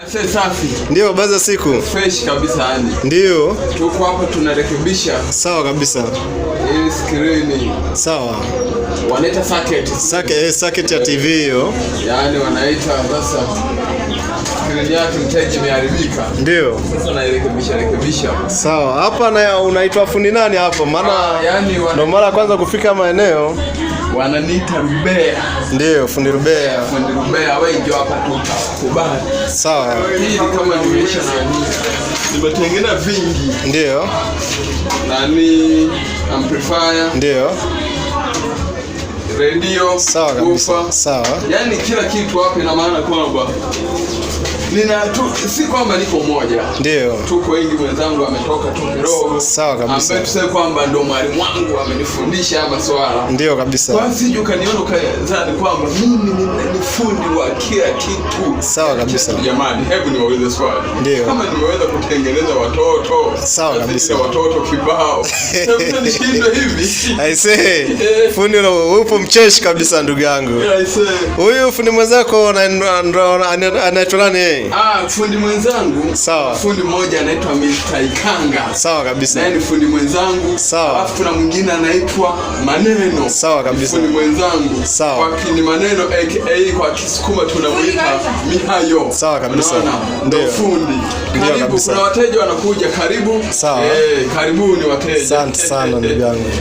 Sasa safi. Ndio baza siku. Fresh kabisa yani. Ndio. Tuko hapa tunarekebisha. Sawa kabisa. Hii screen. Sawa. Wanaita socket. Socket ya TV hiyo. Yaani wanaita sasa screen yake mteja imeharibika. Ndio. Sasa nairekebisha. Sawa. Hapa na unaitwa fundi nani hapa? Maana yani ndo mara kwanza kufika maeneo. Wananiita Rubea. Ndio, fundi Rubea. Fundi Rubea wewe ndio hapa tukakubali. Sawa. Hii kama nimeisha nani. Nimetengeneza vingi. Ndio. Nani amplifier. Ndio. Radio. Sawa kabisa. Sawa. Yaani kila kitu hapa ina maana kwamba si kwamba niko moja. Ndio. Tuko wengi, mwenzangu ametoka tu kidogo. Sawa kabisa. Ambaye tuseme kwamba ndo mwalimu wangu amenifundisha haya masuala. Ndio kabisa. Kwa sije ukaniona ukazani kwamba mimi ni fundi wa kila kitu. Sawa kabisa. Jamani, hebu niwaulize swali. Ndio. Kama niweza kutengeneza watoto. Sawa kabisa. Watoto kibao. Hebu nishinde hivi. I say, fundi upo mcheshi kabisa ndugu yangu. I say. Huyu fundi mwenzako anaitwa nani? Fundi mwenzangu. Sawa. Fundi mmoja anaitwa Mr. Ikanga. Sawa kabisa. Naye ni fundi mwenzangu. Sawa. Alafu kuna mwingine anaitwa Maneno. Sawa kabisa. Fundi mwenzangu. Sawa. Kwa kini Maneno aka kwa Kisukuma tunamuita Mihayo. Sawa kabisa. Ndio fundi. Ndio Karibu, kabisa. kuna wateja wanakuja, karibu. Sawa. Karibuni wateja. Asante sana ndugu yangu.